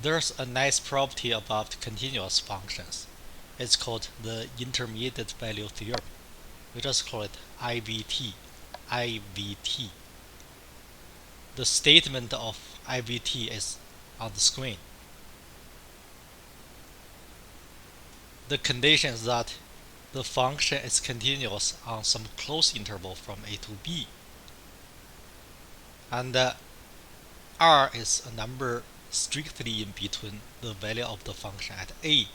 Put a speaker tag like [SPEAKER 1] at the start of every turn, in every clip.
[SPEAKER 1] There's a nice property about continuous functions. It's called the intermediate value theorem. We just call it IVT. IVT. The statement of IVT is on the screen. The condition is that the function is continuous on some closed interval from a to b, and r is a number strictly in between the value of the function at a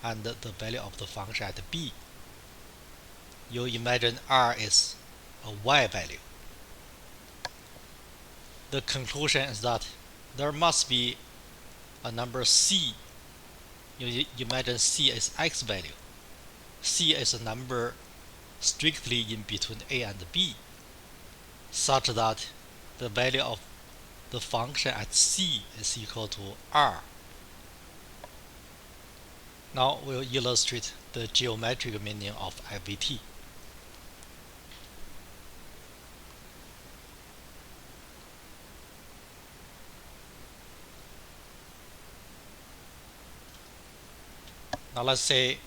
[SPEAKER 1] and the value of the function at b. You imagine r is a y value. The conclusion is that there must be a number c. You imagine c is x value. C is a number strictly in between a and b, such that the value of the function at c is equal to r. Now we'll illustrate the geometric meaning of IVT. Now let's say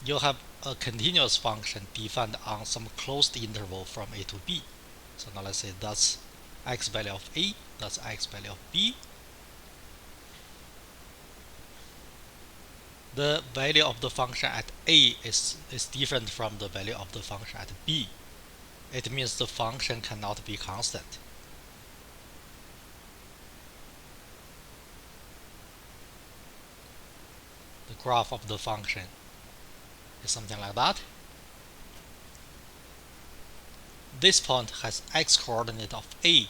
[SPEAKER 1] you have a continuous function defined on some closed interval from a to b. So now let's say that's x value of a, that's x value of b. The value of the function at a is different from the value of the function at b. It means the function cannot be constant. The graph of the function is something like that. This point has x coordinate of a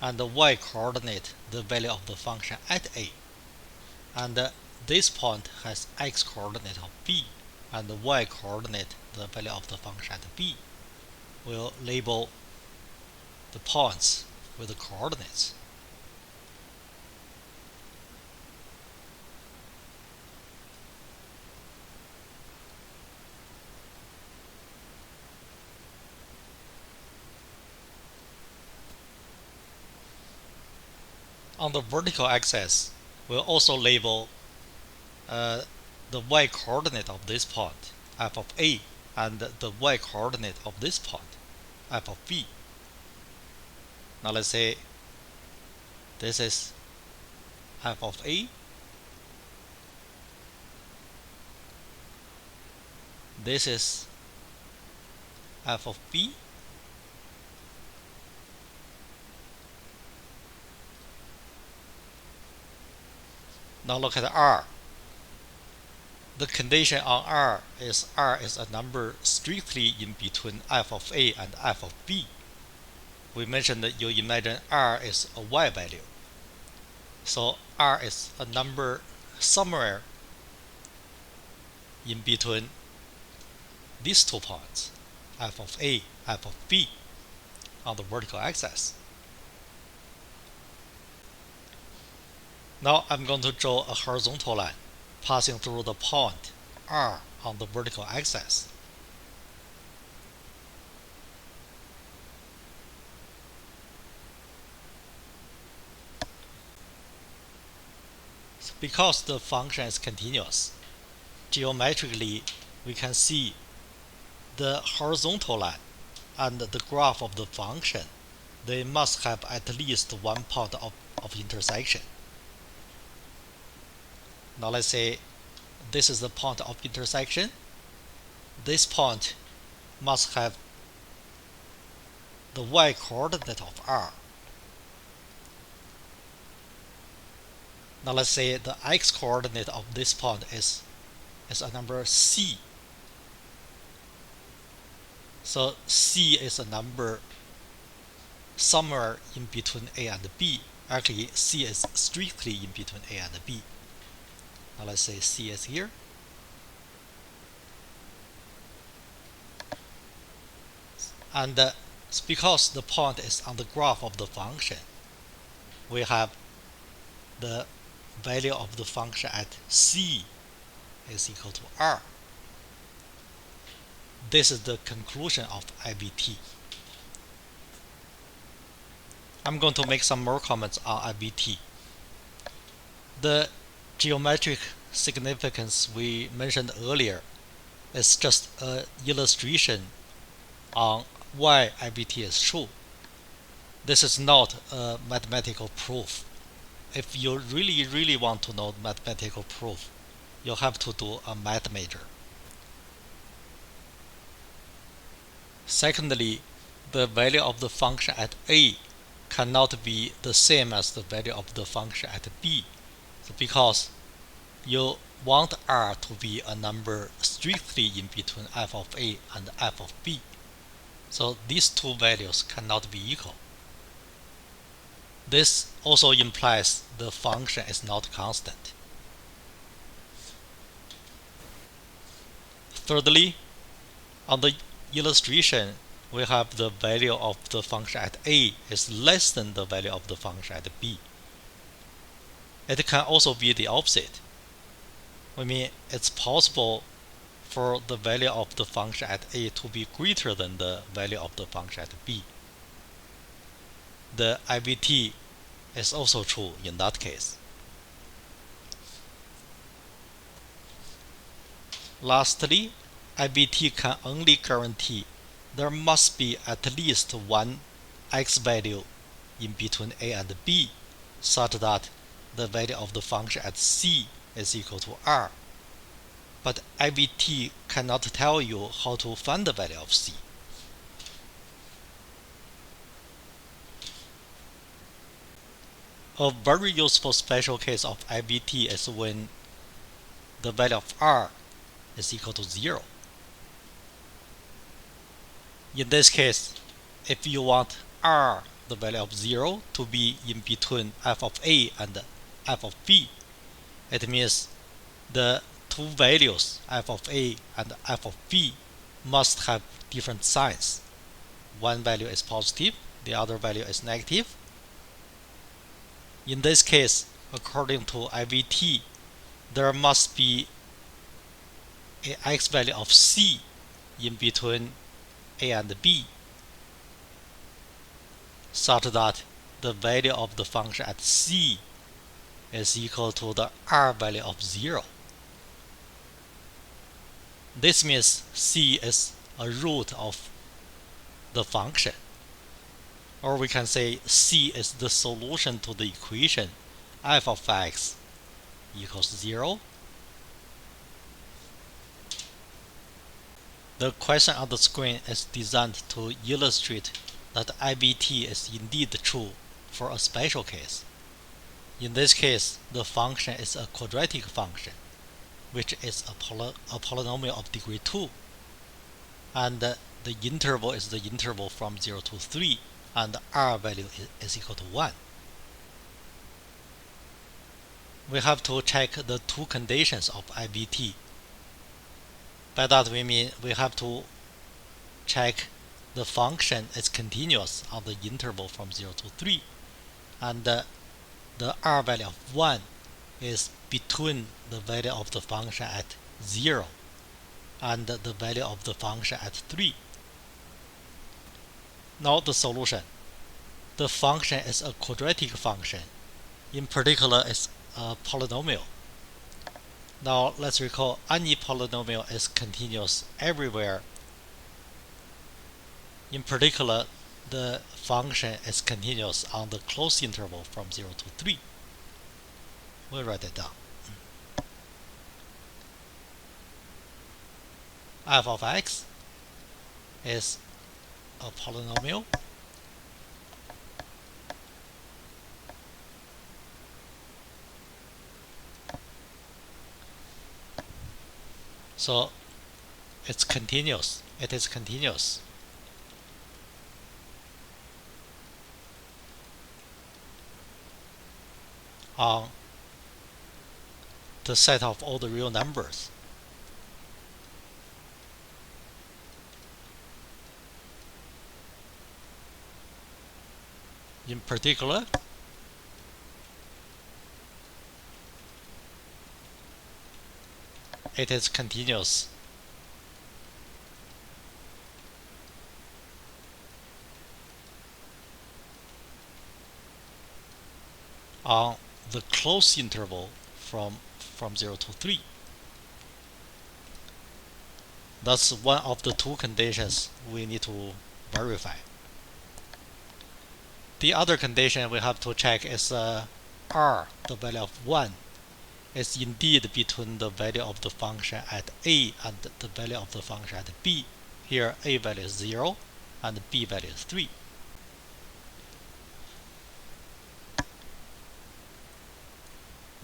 [SPEAKER 1] and the y coordinate the value of the function at a, and this point has x coordinate of b and the y coordinate the value of the function at b. We'll label the points with the coordinates. On the vertical axis, we'll also label the y coordinate of this point, f of a, and the y coordinate of this point, f of b. Now let's say this is f of a, this is f of b, now look at r. The condition on r is a number strictly in between f of a and f of b. We mentioned that you imagine r is a y value. So r is a number somewhere in between these 2 points, f of a, f of b, on the vertical axis. Now I'm going to draw a horizontal line passing through the point r on the vertical axis. Because the function is continuous, geometrically we can see the horizontal line and the graph of the function, they must have at least one point of intersection. Now let's say this is the point of intersection. This point must have the y coordinate of r. Now let's say the x coordinate of this point is a number c. So c is a number somewhere in between a and b. Actually, c is strictly in between a and b. Now let's say c is here. And because the point is on the graph of the function, we have the value of the function at c is equal to r. This is the conclusion of IVT. I'm going to make some more comments on IVT. The geometric significance we mentioned earlier is just an illustration on why IVT is true. This is not a mathematical proof. If you really want to know mathematical proof, you have to do a math major. Secondly, the value of the function at a cannot be the same as the value of the function at b, because you want r to be a number strictly in between f of a and f of b. So these two values cannot be equal. This also implies the function is not constant. Thirdly, on the illustration, we have the value of the function at a is less than the value of the function at b. It can also be the opposite. I mean, it's possible for the value of the function at a to be greater than the value of the function at b. The IVT is also true in that case. Lastly, IVT can only guarantee there must be at least one x value in between a and b, such that the value of the function at c is equal to r. But IVT cannot tell you how to find the value of c. A very useful special case of IVT is when the value of r is equal to 0. In this case, if you want r, the value of 0, to be in between f of a and f of b, it means the two values f of a and f of b must have different signs. One value is positive, the other value is negative. In this case, according to IVT, there must be an x value of c in between a and b, such that the value of the function at c is equal to the r value of 0. This means c is a root of the function, or we can say c is the solution to the equation f of x equals 0. The question on the screen is designed to illustrate that IVT is indeed true for a special case. In this case, the function is a quadratic function, which is a polynomial of degree 2, and the interval is the interval from 0 to 3, and the r value is equal to 1. We have to check the two conditions of IVT. By that we mean we have to check the function is continuous on the interval from 0 to 3, and the r value of 1 is between the value of the function at 0 and the value of the function at 3. Now the solution. The function is a quadratic function. In particular, it's a polynomial. Now let's recall any polynomial is continuous everywhere. In particular, the function is continuous on the closed interval from 0 to 3. We'll write it down. F of x is a polynomial so it's continuous. It is continuous on the set of all the real numbers. In particular, it is continuous on the closed interval from 0 to 3. That's one of the two conditions we need to verify. The other condition we have to check is r, the value of 1, is indeed between the value of the function at a and the value of the function at b. Here a value is 0 and b value is 3.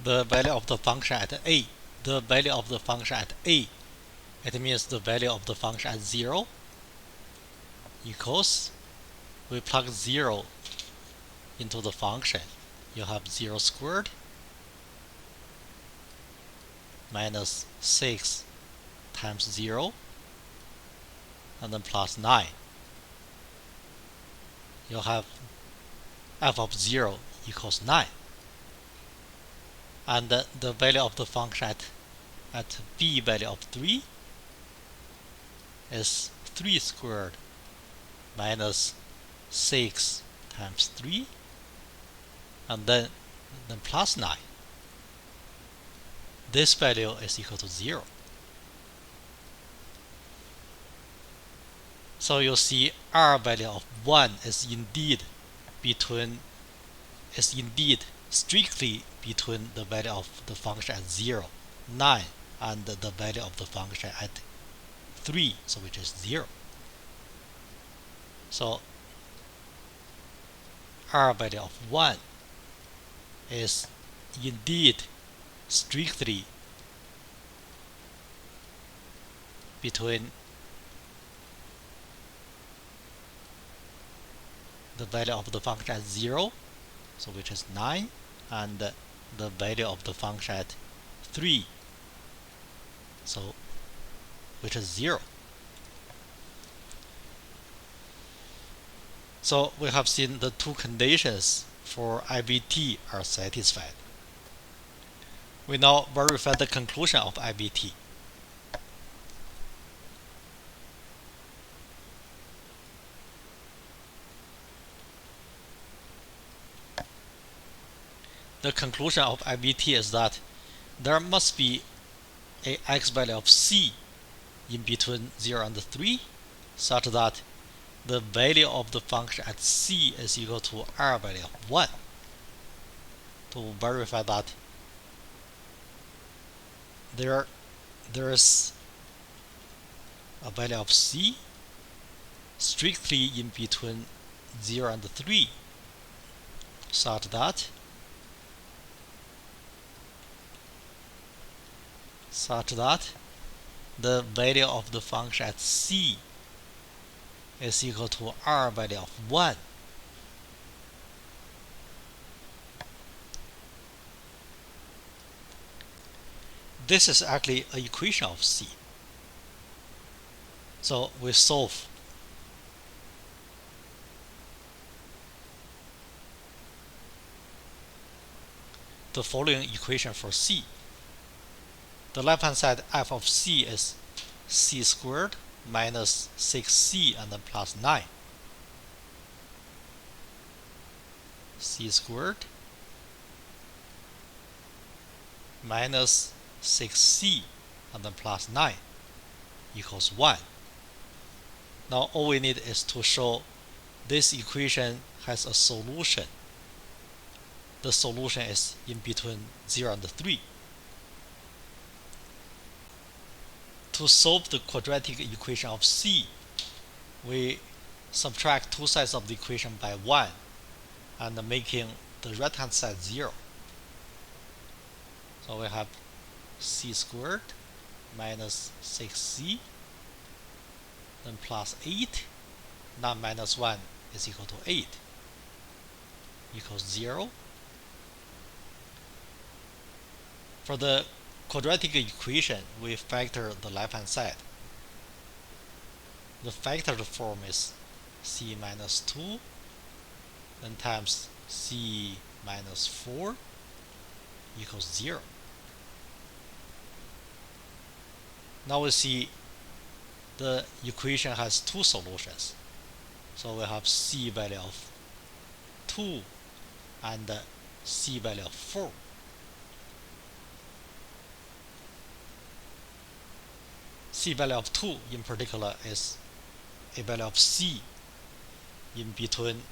[SPEAKER 1] The value of the function at a, the value of the function at a, it means the value of the function at 0 equals, we plug 0 into the function, you have 0 squared minus 6 times 0 and then plus 9. You have f of 0 equals 9. And the value of the function at b value of 3 is 3 squared minus 6 times 3 and then plus 9. This value is equal to 0. So you see r value of 1 is indeed strictly between the value of the function at 0, 9, and the value of the function at 3, so which is 0. So r value of 1 is indeed strictly between the value of the function at 0, so which is 9, and the value of the function at 3, so which is 0. So we have seen the two conditions for IVT are satisfied. We now verify the conclusion of IVT. The conclusion of IVT is that there must be a x value of c in between 0 and 3 such that the value of the function at c is equal to r value of 1. To verify that there is a value of c strictly in between 0 and 3 such that the value of the function at c is equal to r value of 1. This is actually an equation of c. So we solve the following equation for c. The left-hand side f of c is c squared minus 6c and then plus 9. C squared minus 6c and then plus 9 equals 1. Now all we need is to show this equation has a solution. The solution is in between 0 and 3. To solve the quadratic equation of c, we subtract two sides of the equation by 1 and making the right hand side 0. So we have c squared minus 6c then plus 8. 9 minus 1 is equal to 8 equals 0. For the quadratic equation, we factor the left-hand side. The factored form is c minus 2 then times c minus 4 equals 0. Now we see the equation has two solutions. So we have c value of 2 and c value of 4. C value of 2 in particular is a value of c in between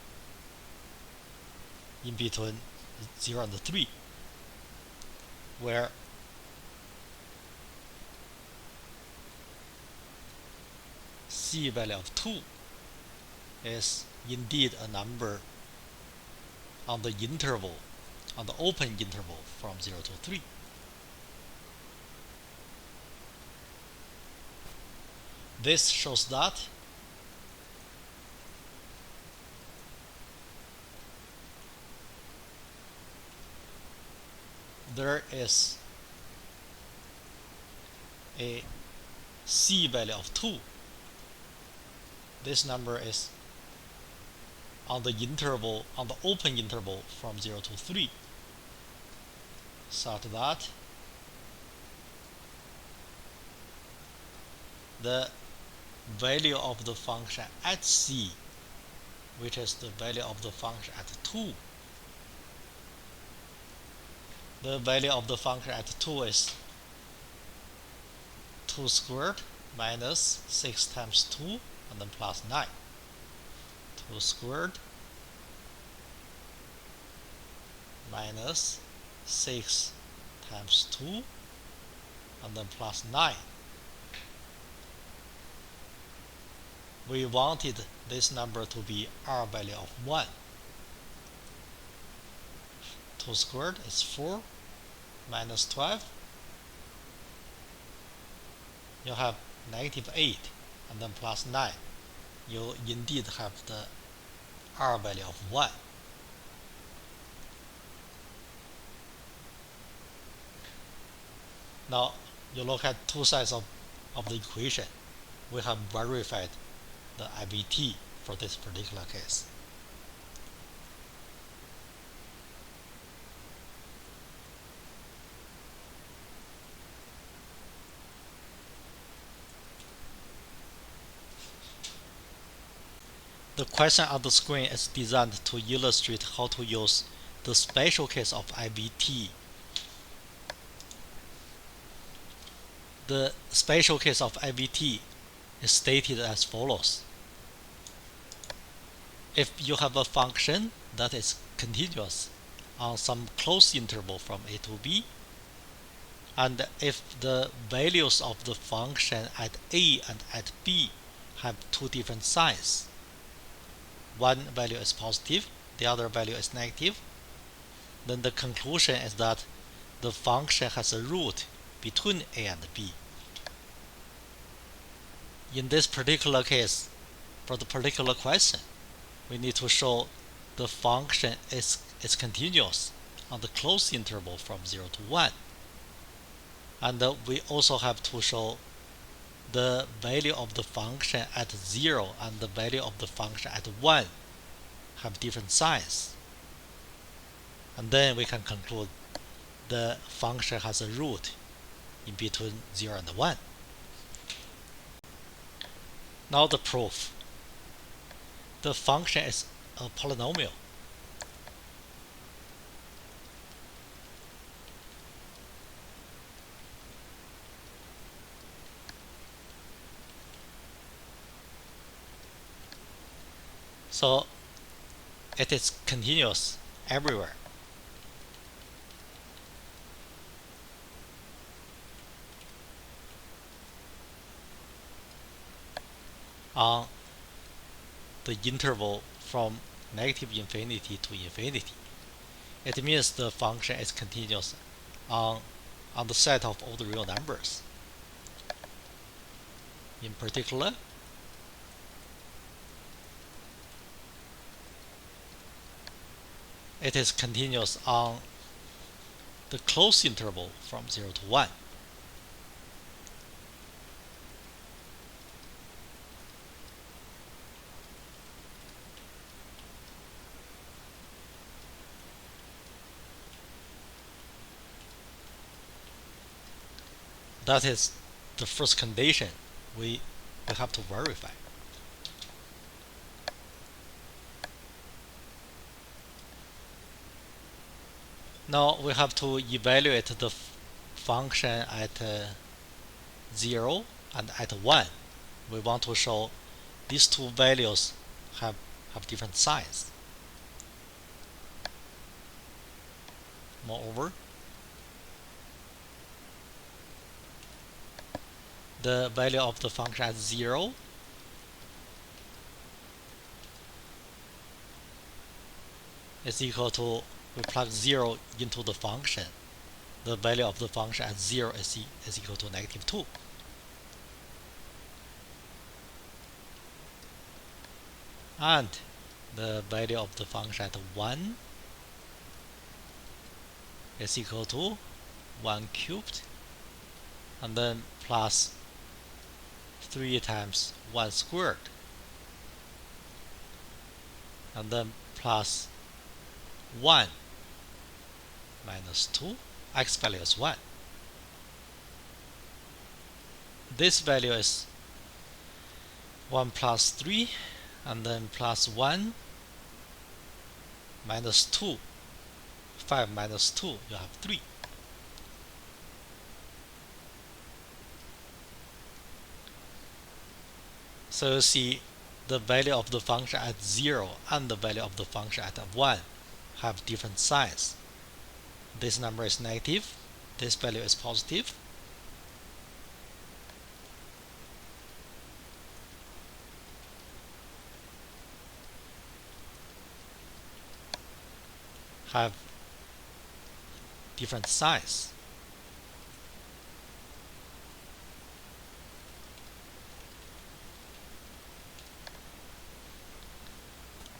[SPEAKER 1] 0 and 3, where c value of 2 is indeed a number on the interval, on the open interval from 0 to 3. This shows that there is a c value of 2. This number is on the interval, on the open interval from 0 to 3, such that the value of the function at c, which is the value of the function at 2, the value of the function at 2 is 2 squared minus 6 times 2 and then plus 9. 2 squared minus 6 times 2 and then plus 9. We wanted this number to be r value of 1. 2 squared is 4 minus 12. You have negative 8 and then plus 9. You indeed have the r value of 1. Now you look at two sides of the equation. We have verified the IVT for this particular case. The question on the screen is designed to illustrate how to use the special case of IVT. The special case of IVT is stated as follows. If you have a function that is continuous on some closed interval from a to b, and if the values of the function at a and at b have two different signs, one value is positive, the other value is negative, then the conclusion is that the function has a root between a and b. In this particular case, for the particular question, we need to show the function is continuous on the closed interval from 0 to 1. And we also have to show the value of the function at 0 and the value of the function at 1 have different signs. And then we can conclude the function has a root in between 0 and 1. Now the proof. The function is a polynomial. So it is continuous everywhere. On the interval from negative infinity to infinity. It means the function is continuous on the set of all the real numbers. In particular, it is continuous on the closed interval from 0 to 1. That is the first condition we have to verify. Now we have to evaluate the function at 0 and at 1. We want to show these two values have different signs. Moreover, the value of the function at 0 is equal to, we plug 0 into the function. The value of the function at 0 is equal to -2. And the value of the function at 1 is equal to 1 cubed, and then plus 3 times 1 squared, and then plus 1 minus 2, x value is 1. This value is 1 plus 3, and then plus 1 minus 2. 5 minus 2, you have 3. So you see the value of the function at 0 and the value of the function at 1 have different signs. This number is negative, this value is positive. Have different signs.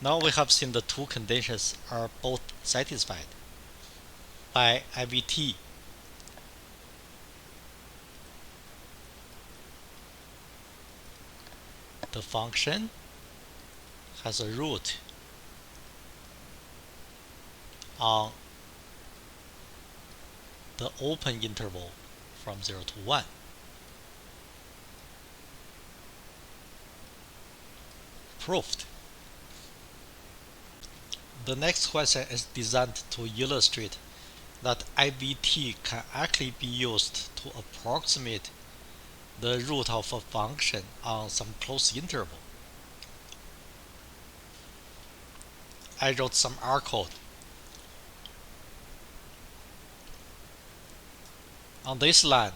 [SPEAKER 1] Now we have seen the two conditions are both satisfied by IVT. The function has a root on the open interval from 0 to 1. Proved. The next question is designed to illustrate that IVT can actually be used to approximate the root of a function on some closed interval. I wrote some R code. On this line,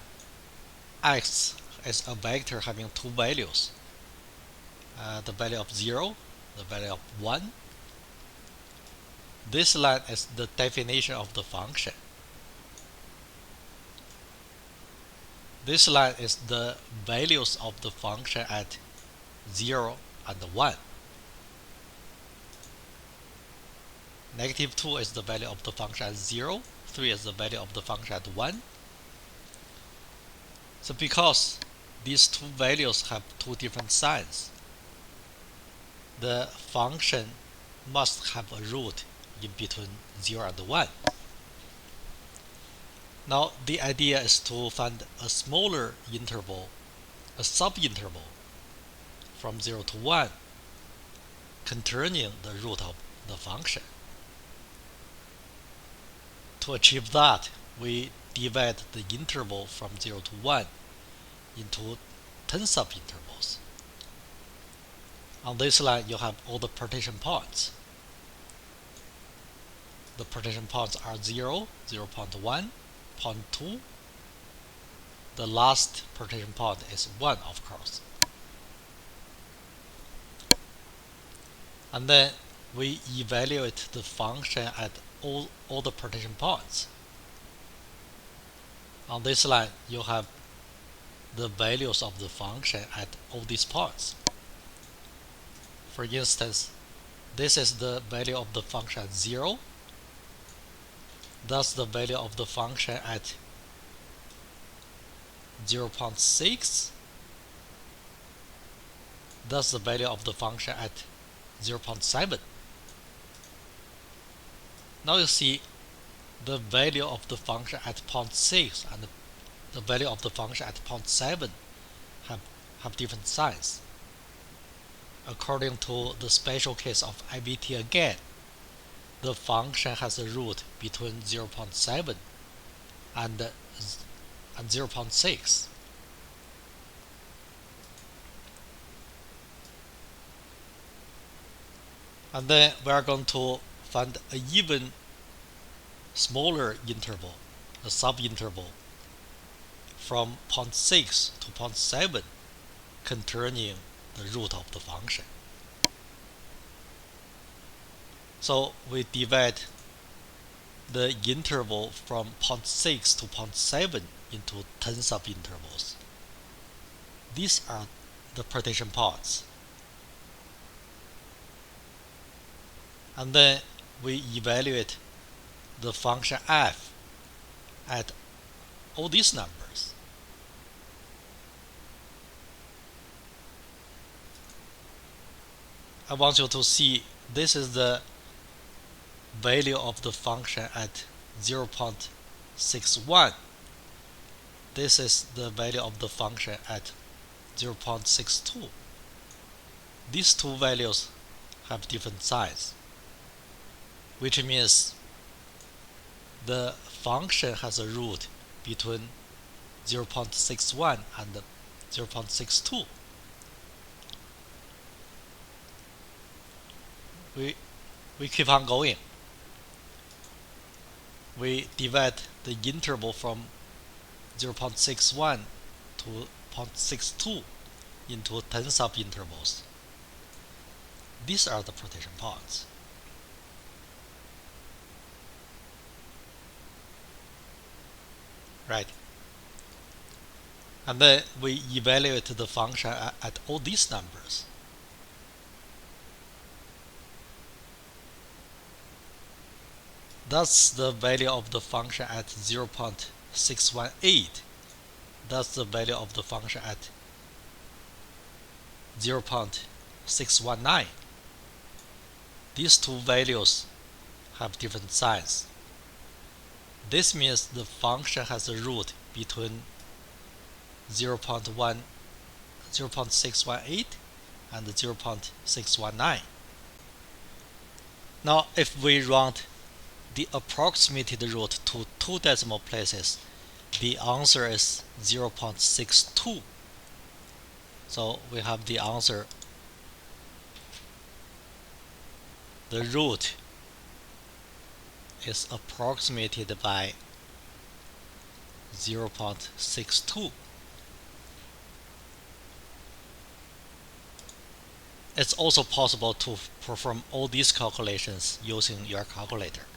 [SPEAKER 1] x is a vector having two values, the value of 0, the value of 1. This line is the definition of the function. This line is the values of the function at 0 and 1. -2 is the value of the function at 0, 3 is the value of the function at 1. So because these two values have two different signs, the function must have a root in between 0 and 1. Now the idea is to find a smaller interval, a subinterval from 0 to 1 containing the root of the function. To achieve that, we divide the interval from 0 to 1 into 10 subintervals. On this line, you have all the partition points. The partition points are 0, 0.1, 0.2. The last partition point is 1, of course. And then we evaluate the function at all the partition points. On this line, you have the values of the function at all these points. For instance, this is the value of the function at 0. Thus the value of the function at 0.6. Thus the value of the function at 0.7. Now you see the value of the function at 0.6 and the value of the function at 0.7 have different signs. According to the special case of IVT again, the function has a root between 0.7 and 0.6. And then we are going to find an even smaller interval, a subinterval from 0.6 to 0.7 containing the root of the function. So we divide the interval from 0.6 to 0.7 into 10 subintervals. These are the partition points. And then we evaluate the function f at all these numbers. I want you to see this is the value of the function at 0.61. This is the value of the function at 0.62. These two values have different signs, which means the function has a root between 0.61 and 0.62. We keep on going. We divide the interval from 0.61 to 0.62 into 10 subintervals. These are the partition points. Right. And then we evaluate the function at all these numbers. That's the value of the function at 0.618. That's the value of the function at 0.619. These two values have different signs. This means the function has a root between 0.618 and 0.619. Now, if we round the approximated root to 2 decimal places, the answer is 0.62. So we have the answer. The root is approximated by 0.62. It's also possible to perform all these calculations using your calculator.